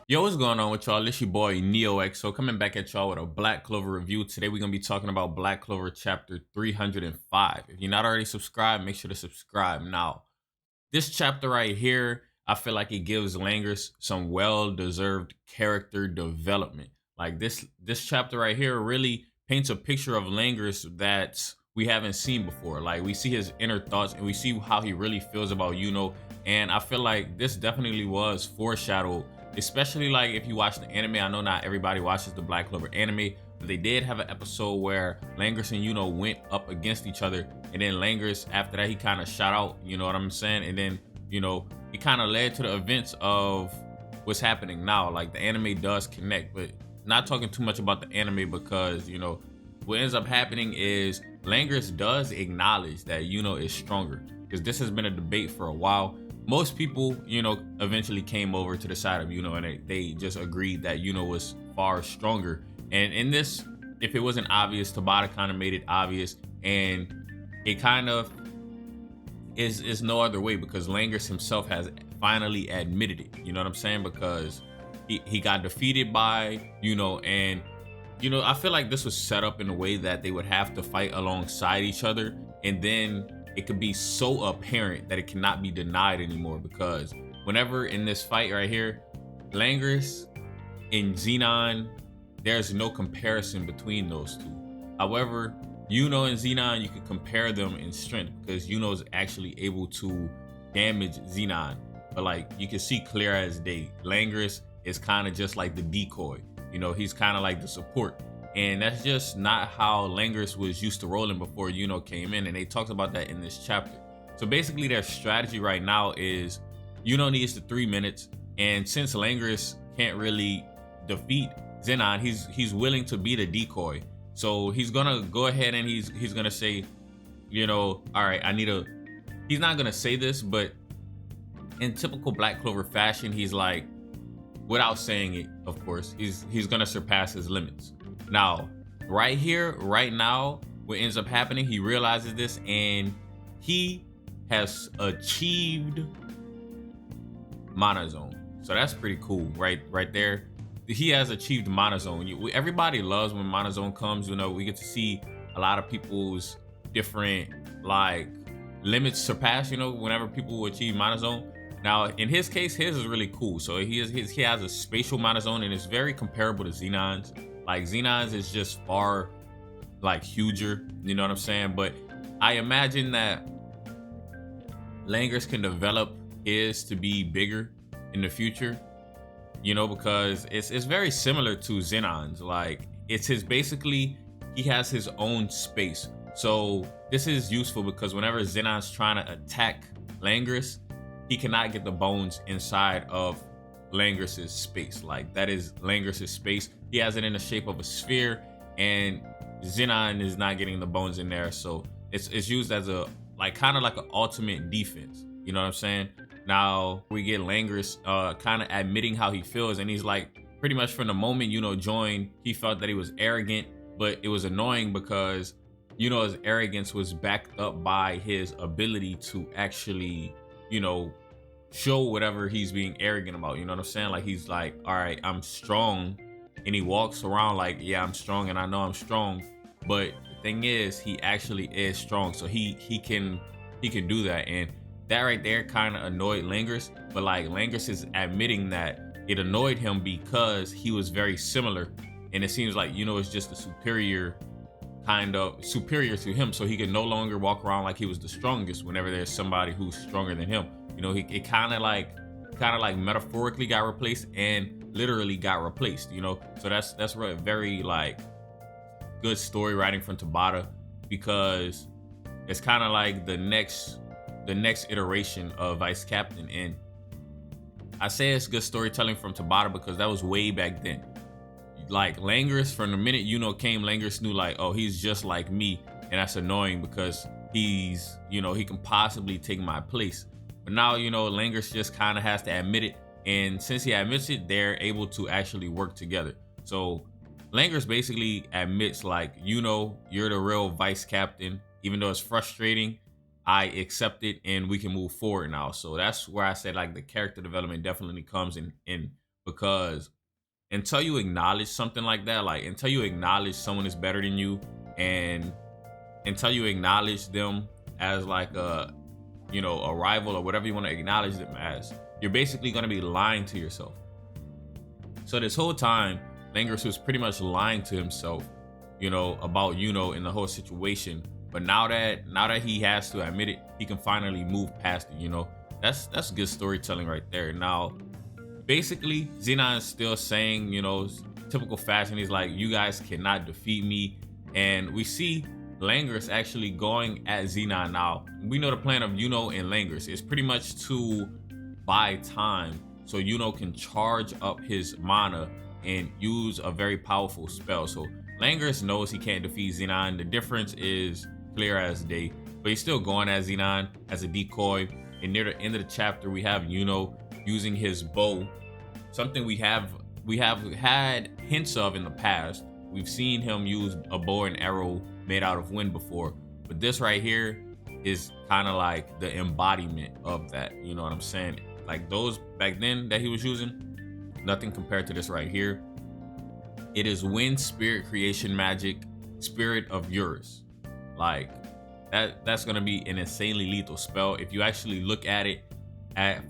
Yo, what's going on with y'all? It's your boy NeoXO coming back at y'all with a Black Clover review. Today we're gonna be talking about Black Clover chapter 305. If you're not already subscribed, make sure to subscribe now. This chapter right here, I feel like it gives Langers some well-deserved character development. Like this chapter right here really paints a picture of Langers that we haven't seen before. Like we see his inner thoughts and we see how he really feels about Yuno. And I feel like this definitely was foreshadowed, especially like if you watch the anime. I know not everybody watches the Black Clover anime, but they did have an episode where Langers and Yuno went up against each other, and then Langers after that he kind of shot out, you know what I'm saying? And then, it kind of led to the events of what's happening now. Like the anime does connect, but not talking too much about the anime because, what ends up happening is Langers does acknowledge that Yuno is stronger, because this has been a debate for a while. Most people, eventually came over to the side of Yuno, and they just agreed that Yuno was far stronger. And in this, if it wasn't obvious, Tabata kind of made it obvious, and it kind of is no other way because Langers himself has finally admitted it. You know what I'm saying? Because he got defeated by and I feel like this was set up in a way that they would have to fight alongside each other, and then it could be so apparent that it cannot be denied anymore. Because whenever in this fight right here, Langers and Xenon, there's no comparison between those two. However, Yuno and Xenon, you can compare them in strength because Yuno is actually able to damage Xenon. But like you can see clear as day, Langers is kind of just like the decoy. He's kind of like the support. And that's just not how Langers was used to rolling before Yuno came in. And they talked about that in this chapter. So basically their strategy right now is Yuno needs the 3 minutes. And since Langers can't really defeat Xenon, he's willing to be the decoy. So he's gonna go ahead and he's gonna say, all right, he's not gonna say this, but in typical Black Clover fashion, he's like, without saying it, of course, he's gonna surpass his limits. Now, right here, right now, what ends up happening, he realizes this and he has achieved Mana Zone. So that's pretty cool, right there. He has achieved Mana Zone. Everybody loves when Mana Zone comes. We get to see a lot of people's different like limits surpassed. Whenever people achieve Mana Zone. Now, in his case, his is really cool. So he has a spatial Mana Zone, and it's very comparable to Xenon's. Like Xenon's is just far like huger. You know what I'm saying? But I imagine that Langers can develop his to be bigger in the future. Because it's very similar to Xenon's. Like it's basically he has his own space. So this is useful because whenever Xenon's trying to attack Langers, he cannot get the bones inside of Langers' space. Like that is Langers' space. He has it in the shape of a sphere, and Xenon is not getting the bones in there. So it's used as a kind of like an ultimate defense. You know what I'm saying? Now we get Langers kind of admitting how he feels, and he's like, pretty much from the moment joined, he felt that he was arrogant, but it was annoying because his arrogance was backed up by his ability to actually show whatever he's being arrogant about. You know what I'm saying? Like he's like, all right, I'm strong, and he walks around like, yeah, I'm strong and I know I'm strong. But the thing is, he actually is strong, so he can do that. And that right there kind of annoyed Langers, but like Langers is admitting that it annoyed him because he was very similar, and it seems like it's just a superior to him, so he can no longer walk around like he was the strongest whenever there's somebody who's stronger than him. It kind of like metaphorically got replaced and literally got replaced. So that's very like good story writing from Tabata, because it's kind of like the next iteration of Vice Captain. And I say it's good storytelling from Tabata because that was way back then. Like Langers, from the minute came, Langers knew like, oh, he's just like me, and that's annoying because he's he can possibly take my place. But now Langers just kind of has to admit it, and since he admits it, they're able to actually work together. So Langers basically admits like, you're the real Vice Captain, even though it's frustrating. I accept it and we can move forward now. So that's where I said like the character development definitely comes in because until you acknowledge something like that, like until you acknowledge someone is better than you, and until you acknowledge them as like a, you know, a rival or whatever you want to acknowledge them as, you're basically going to be lying to yourself. So this whole time, Langers was pretty much lying to himself, you know, about Yuno and the whole situation. But now that he has to admit it, he can finally move past it, you know. That's good storytelling right there. Now, basically, Xenon's still saying, you know, typical fashion, he's like, you guys cannot defeat me. And we see Langers actually going at Xenon now. We know the plan of Yuno and Langers is pretty much to buy time so Yuno can charge up his mana and use a very powerful spell. So Langers knows he can't defeat Xenon. The difference is clear as day, but he's still going at Xenon as a decoy. And near the end of the chapter, we have Yuno using his bow, something we have had hints of in the past. We've seen him use a bow and arrow made out of wind before, but this right here is kind of like the embodiment of that, you know what I'm saying? Like those back then that he was using, nothing compared to this right here. It is wind spirit creation magic, spirit of yours. Like that's gonna be an insanely lethal spell. If you actually look at it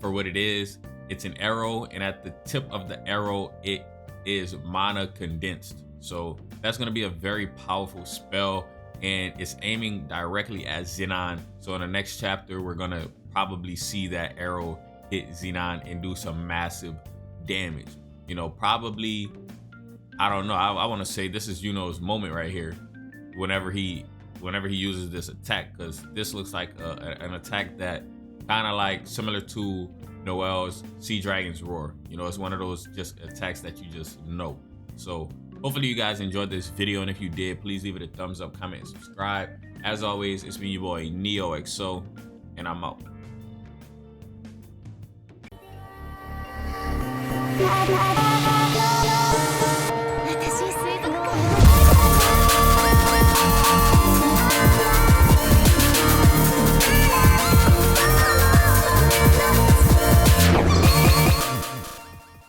for what it is, it's an arrow, and at the tip of the arrow, it is mana condensed. So that's gonna be a very powerful spell, and it's aiming directly at Xenon. So in the next chapter, we're gonna probably see that arrow hit Xenon and do some massive damage. You know, probably, I don't know. I want to say this is Yuno's moment right here, whenever he uses this attack, because this looks like an attack that kind of like similar to Noel's Sea Dragon's Roar. You know, it's one of those just attacks that you just know. So hopefully you guys enjoyed this video, and if you did, please leave it a thumbs up, comment, and subscribe. As always, it's been your boy NeoXO, and I'm out.